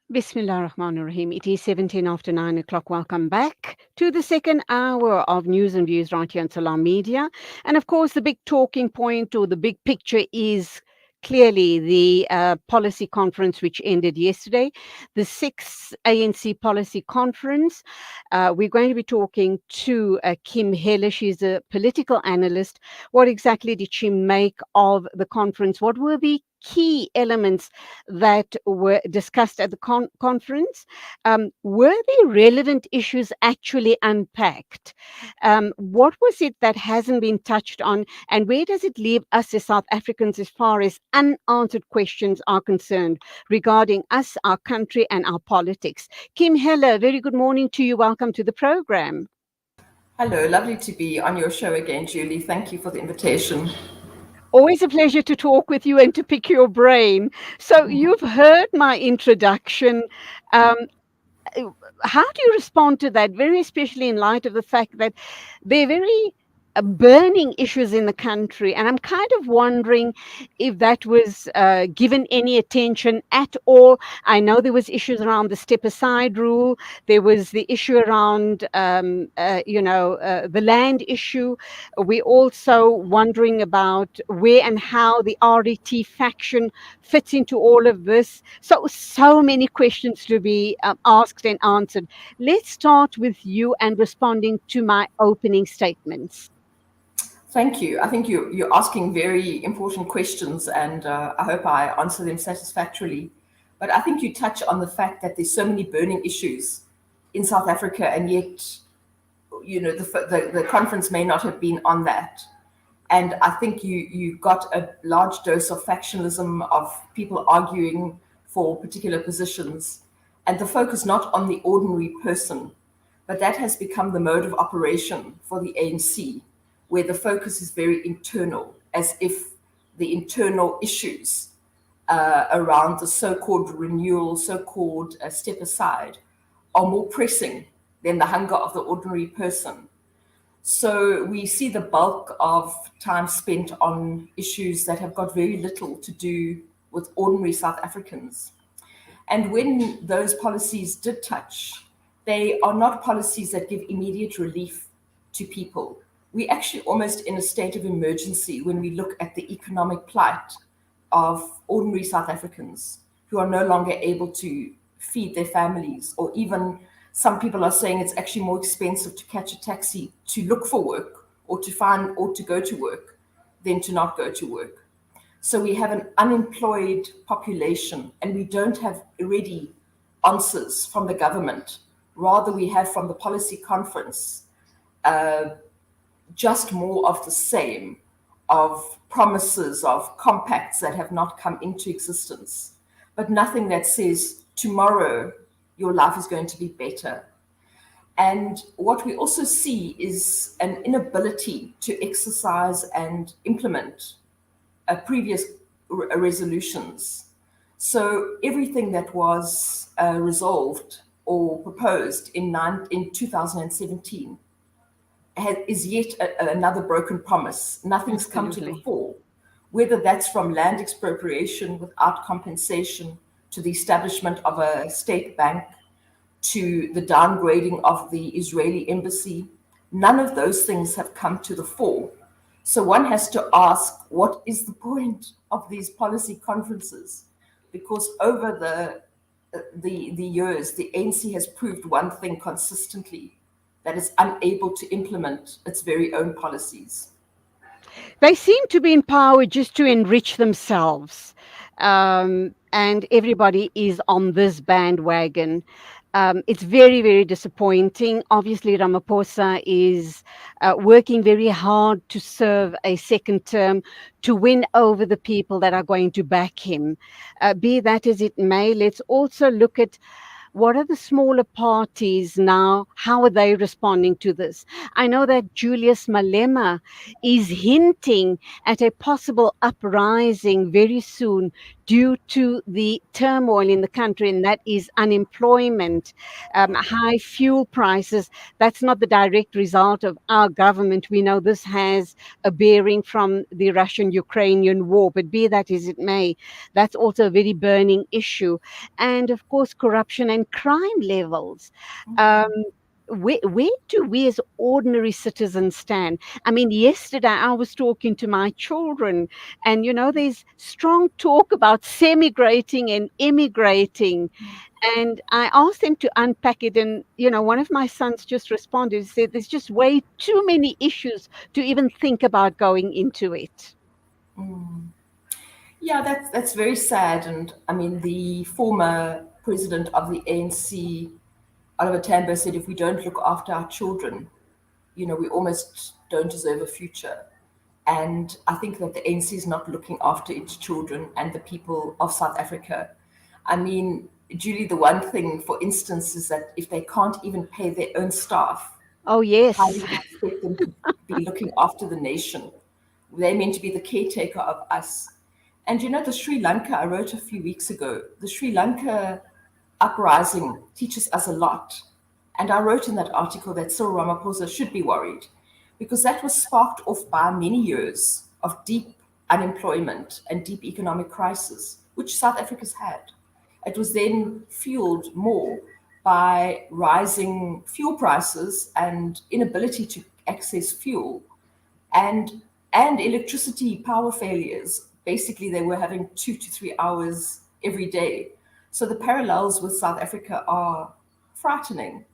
Bismillah ar-Rahman ar-Rahim. It is 17 after 9 o'clock. Welcome back to the second hour of News and Views right here on Salam Media. And of course, the big talking point or the big picture is clearly the policy conference which ended yesterday, the sixth ANC policy conference. We're going to be talking to Kim Heller. She's a political analyst. What exactly did she make of the conference? What were the key elements that were discussed at the conference? Were the relevant issues actually unpacked? What was it that hasn't been touched on? And where does it leave us as South Africans as far as unanswered questions are concerned regarding us, our country, and our politics? Kim Heller, very good morning to you. Welcome to the program. Hello, lovely to be on your show again, Julie. Thank you for the invitation. Always a pleasure to talk with you and to pick your brain. So, you've heard my introduction. Um, how do you respond to that, very especially in light of the fact that they're very burning issues in the country? And I'm kind of wondering if that was given any attention at all. I know there was issues around the step aside rule. There was the issue around, the land issue. We're also wondering about where and how the RET faction fits into all of this. So many questions to be asked and answered. Let's start with you and responding to my opening statements. Thank you. I think you're asking very important questions, and I hope I answer them satisfactorily. But I think you touch on the fact that there's so many burning issues in South Africa, and yet, the conference may not have been on that. And I think you got a large dose of factionalism, of people arguing for particular positions, and the focus not on the ordinary person, but that has become the mode of operation for the ANC, where the focus is very internal, as if the internal issues around the so-called renewal, so-called step aside, are more pressing than the hunger of the ordinary person. So we see the bulk of time spent on issues that have got very little to do with ordinary South Africans. And when those policies did touch, they are not policies that give immediate relief to people. We're actually almost in a state of emergency when we look at the economic plight of ordinary South Africans who are no longer able to feed their families, or even some people are saying it's actually more expensive to catch a taxi to look for work or to go to work than to not go to work. So we have an unemployed population, and we don't have ready answers from the government. Rather, we have from the policy conference just more of the same, of promises, of compacts that have not come into existence, but nothing that says tomorrow your life is going to be better. And what we also see is an inability to exercise and implement previous resolutions. So everything that was resolved or proposed in 2017 is yet another broken promise. Nothing's come to the fore, whether that's from land expropriation without compensation, to the establishment of a state bank, to the downgrading of the Israeli embassy. None of those things have come to the fore. So one has to ask, what is the point of these policy conferences? Because over the years, the ANC has proved one thing consistently, that it's unable to implement its very own policies. They seem to be in power just to enrich themselves. And everybody is on this bandwagon. It's very, very disappointing. Obviously, Ramaphosa is working very hard to serve a second term, to win over the people that are going to back him. Be that as it may, let's also look at what are the smaller parties now? How are they responding to this? I know that Julius Malema is hinting at a possible uprising very soon due to the turmoil in the country, and that is unemployment, high fuel prices. That's not the direct result of our government. We know this has a bearing from the Russian-Ukrainian war, but be that as it may, that's also a very burning issue. And of course, corruption and crime levels. Um, where do we as ordinary citizens stand? I mean, yesterday I was talking to my children, and there's strong talk about semigrating and immigrating. And I asked them to unpack it. And, one of my sons just responded and said, there's just way too many issues to even think about going into it. Mm. Yeah, that's very sad. And I mean, the former president of the ANC, Oliver Tambo, said if we don't look after our children, we almost don't deserve a future. And I think that the ANC is not looking after its children and the people of South Africa. I mean, Julie, the one thing, for instance, is that if they can't even pay their own staff, Oh, how do yes. you expect them to be looking after the nation? They're meant to be the caretaker of us. And the Sri Lanka, I wrote a few weeks ago, the Sri Lanka uprising teaches us a lot. And I wrote in that article that Cyril Ramaphosa should be worried because that was sparked off by many years of deep unemployment and deep economic crisis, which South Africa's had. It was then fueled more by rising fuel prices and inability to access fuel and electricity power failures. Basically, they were having 2 to 3 hours every day. So the parallels with South Africa are frightening.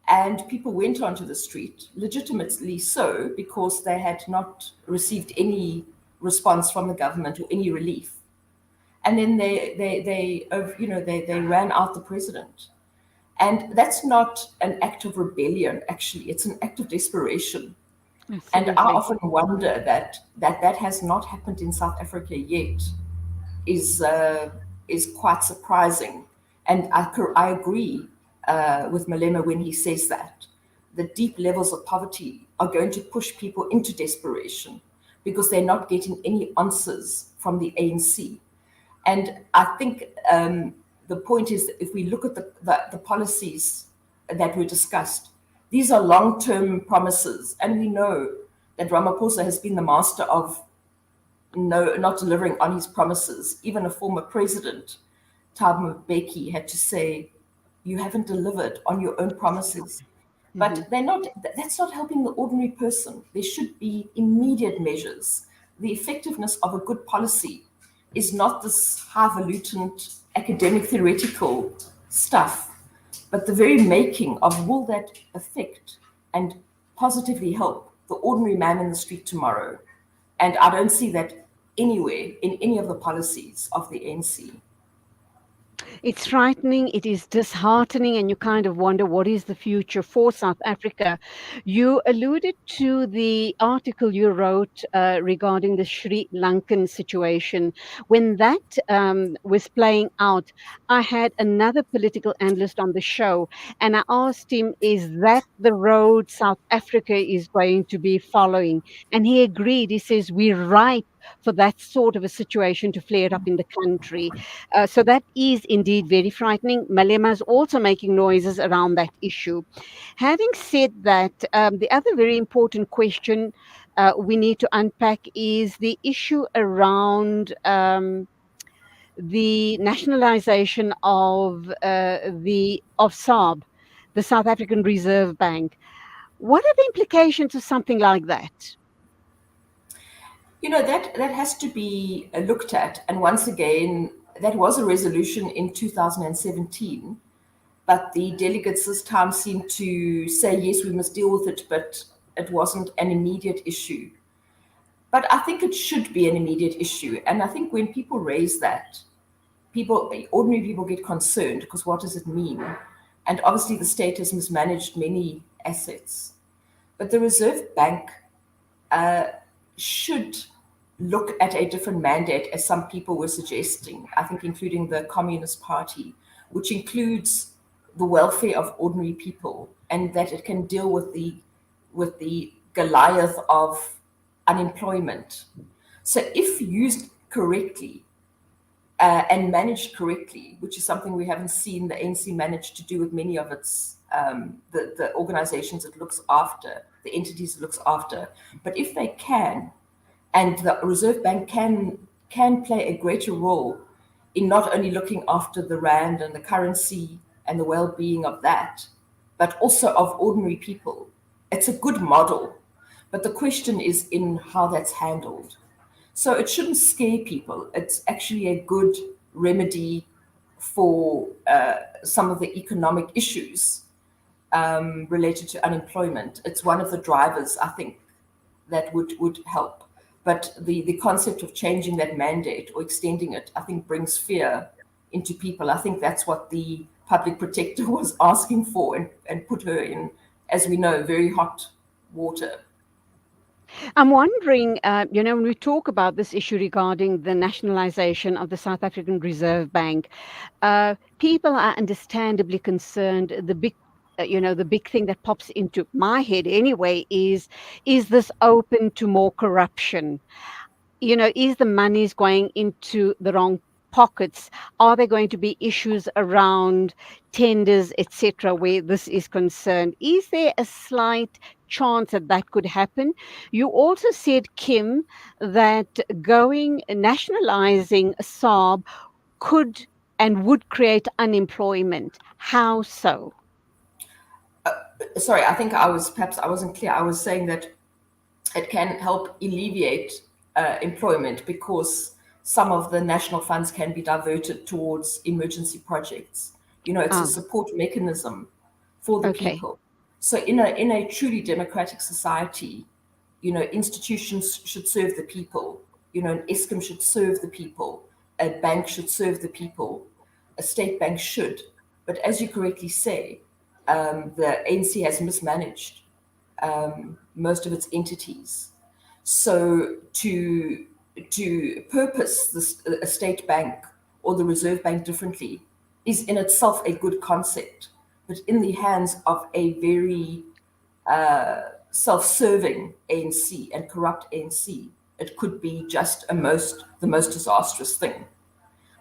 And people went onto the street, legitimately so, because they had not received any response from the government or any relief. And then they ran out the president. And that's not an act of rebellion, actually. It's an act of desperation. And I Absolutely. often wonder that has not happened in South Africa yet is quite surprising. And I agree with Malema when he says that the deep levels of poverty are going to push people into desperation because they're not getting any answers from the ANC. And I think the point is that if we look at the policies that were discussed, these are long-term promises. And we know that Ramaphosa has been the master of not delivering on his promises. Even a former president, Thabo Mbeki, had to say, you haven't delivered on your own promises. Mhm. But that's not helping the ordinary person. There should be immediate measures. The effectiveness of a good policy is not this highfalutin academic theoretical stuff, but the very making of will that affect and positively help the ordinary man in the street tomorrow. And I don't see that anywhere in any of the policies of the ANC. It's frightening, it is disheartening, and you kind of wonder what is the future for South Africa. You alluded to the article you wrote regarding the Sri Lankan situation. When that was playing out, I had another political analyst on the show, and I asked him, is that the road South Africa is going to be following? And he agreed. He says, we're ripe for that sort of a situation to flare up in the country. So that is indeed very frightening. Malema is also making noises around that issue. Having said that, the other very important question we need to unpack is the issue around the nationalisation of SARB, the South African Reserve Bank. What are the implications of something like that? That has to be looked at. And once again, that was a resolution in 2017, but the delegates this time seemed to say, yes, we must deal with it, but it wasn't an immediate issue. But I think it should be an immediate issue. And I think when people raise that, ordinary people get concerned because what does it mean? And obviously the state has mismanaged many assets. But the Reserve Bank should look at a different mandate, as some people were suggesting, I think including the Communist Party, which includes the welfare of ordinary people, and that it can deal with the Goliath of unemployment. So if used correctly, and managed correctly, which is something we haven't seen the ANC manage to do with many of its the organizations it looks after, the entities it looks after. But if they can, and the Reserve Bank can play a greater role in not only looking after the rand and the currency and the well-being of that, but also of ordinary people. It's a good model, but the question is in how that's handled. So it shouldn't scare people. It's actually a good remedy for some of the economic issues related to unemployment. It's one of the drivers, I think, that would help. But the concept of changing that mandate or extending it, I think, brings fear into people. I think that's what the public protector was asking for and put her in, as we know, very hot water. I'm wondering, when we talk about this issue regarding the nationalization of the South African Reserve Bank, people are understandably concerned. The big thing that pops into my head anyway is this open to more corruption? Is the monies going into the wrong pockets? Are there going to be issues around tenders, etc., where this is concerned? Is there a slight chance that that could happen? You also said, Kim, that going nationalizing Saab could and would create unemployment. How so? Sorry, I think I wasn't clear. I was saying that it can help alleviate employment because some of the national funds can be diverted towards emergency projects. It's a Ah, support mechanism for the okay. people. So in a truly democratic society, institutions should serve the people. An ISCOM should serve the people. A bank should serve the people. A state bank should. But as you correctly say, the ANC has mismanaged most of its entities. So to purpose this, a state bank or the Reserve Bank differently is in itself a good concept, but in the hands of a very self-serving ANC and corrupt ANC, it could be just the most disastrous thing.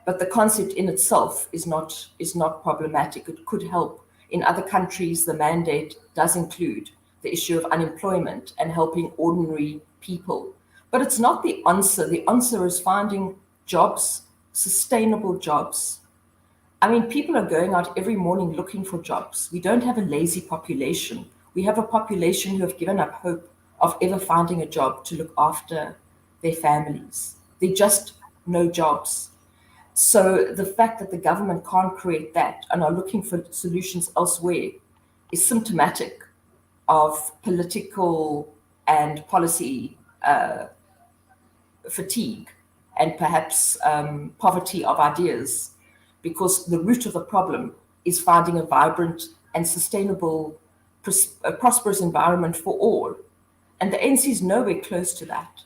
But the concept in itself is not problematic. It could help. In other countries, the mandate does include the issue of unemployment and helping ordinary people. But it's not the answer. The answer is finding jobs, sustainable jobs. I mean, people are going out every morning looking for jobs. We don't have a lazy population. We have a population who have given up hope of ever finding a job to look after their families. They just no jobs. So the fact that the government can't create that and are looking for solutions elsewhere is symptomatic of political and policy fatigue and perhaps poverty of ideas, because the root of the problem is finding a vibrant and sustainable, prosperous environment for all. And the ANC is nowhere close to that.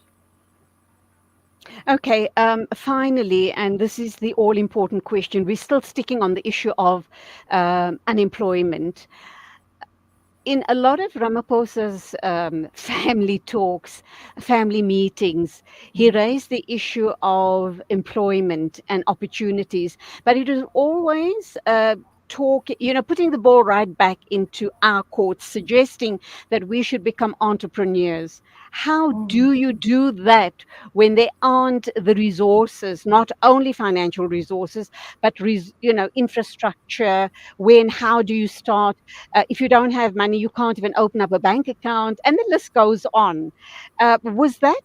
Okay, finally, and this is the all important question, we're still sticking on the issue of unemployment. In a lot of Ramaphosa's family talks, family meetings, he raised the issue of employment and opportunities, but it was always putting the ball right back into our courts, suggesting that we should become entrepreneurs. How do you do that when there aren't the resources, not only financial resources, but infrastructure? How do you start? If you don't have money, you can't even open up a bank account, and the list goes on. Was that,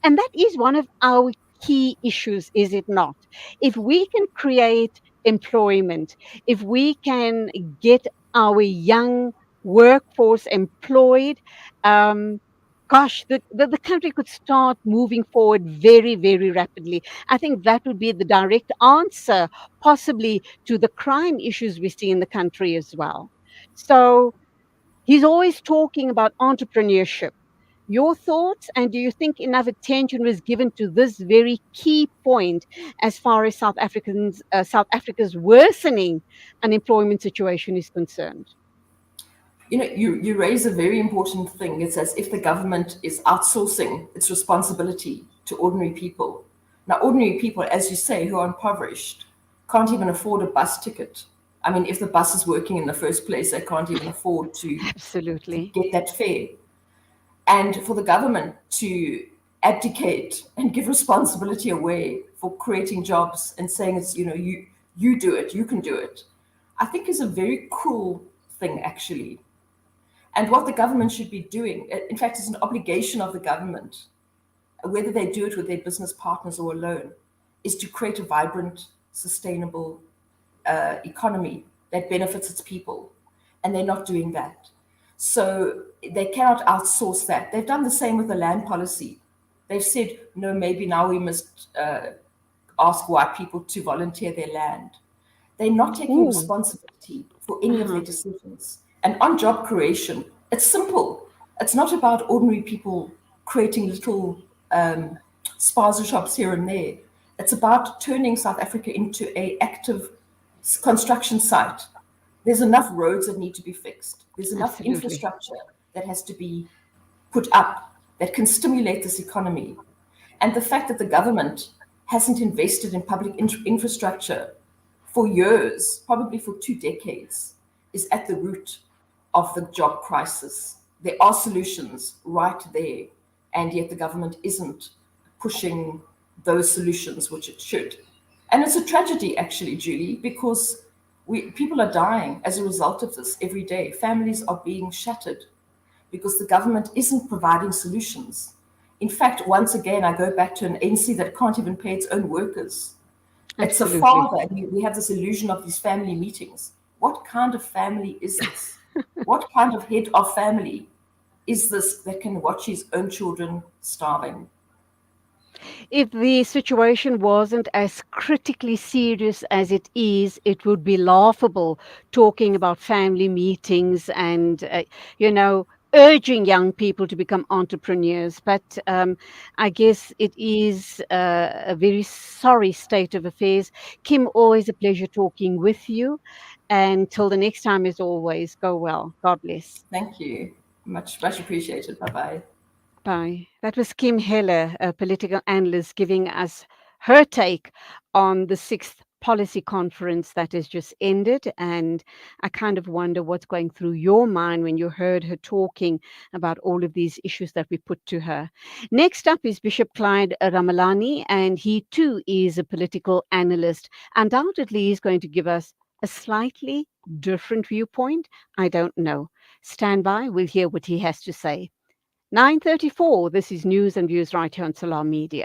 and that is one of our key issues, is it not? If we can create employment, if we can get our young workforce employed, um, gosh, the country could start moving forward very, very rapidly. I think that would be the direct answer, possibly, to the crime issues we see in the country as well. So he's always talking about entrepreneurship. Your thoughts, and do you think enough attention was given to this very key point as far as South Africa's worsening unemployment situation is concerned? You raise a very important thing. It's as if the government is outsourcing its responsibility to ordinary people. Now, ordinary people, as you say, who are impoverished, can't even afford a bus ticket. I mean, if the bus is working in the first place, they can't even afford to Absolutely. get that fare. And for the government to abdicate and give responsibility away for creating jobs and saying it's, you do it, you can do it, I think is a very cruel thing, actually. And what the government should be doing, in fact, is an obligation of the government, whether they do it with their business partners or alone, is to create a vibrant, sustainable economy that benefits its people. And they're not doing that. So they cannot outsource that. They've done the same with the land policy. They've said, no, maybe now we must ask white people to volunteer their land. They're not taking Ooh. responsibility for any of their Uh-huh. decisions. And on job creation, it's simple. It's not about ordinary people creating little spaza shops here and there. It's about turning South Africa into an active construction site. There's enough roads that need to be fixed. There's enough Absolutely. infrastructure that has to be put up that can stimulate this economy. And the fact that the government hasn't invested in public infrastructure for years, probably for 2 decades, is at the root of the job crisis. There are solutions right there, and yet the government isn't pushing those solutions, which it should. And it's a tragedy, actually, Julie, because people are dying as a result of this every day. Families are being shattered because the government isn't providing solutions. In fact, once again, I go back to an ANC that can't even pay its own workers. It's a Absolutely. father. We have this illusion of these family meetings. What kind of family is this? What kind of head of family is this that can watch his own children starving? If the situation wasn't as critically serious as it is, it would be laughable talking about family meetings and, urging young people to become entrepreneurs. But I guess it is a very sorry state of affairs. Kim, always a pleasure talking with you. And till the next time, as always, go well. God bless. Thank you. Much, much appreciated. Bye bye. Bye. That was Kim Heller, a political analyst, giving us her take on the sixth policy conference that has just ended. And I kind of wonder what's going through your mind when you heard her talking about all of these issues that we put to her. Next up is Bishop Clyde Ramalani, and he too is a political analyst. Undoubtedly, he's going to give us a slightly different viewpoint. I don't know. Stand by, we'll hear what he has to say. 9:34. This is News and Views right here on Salam Media.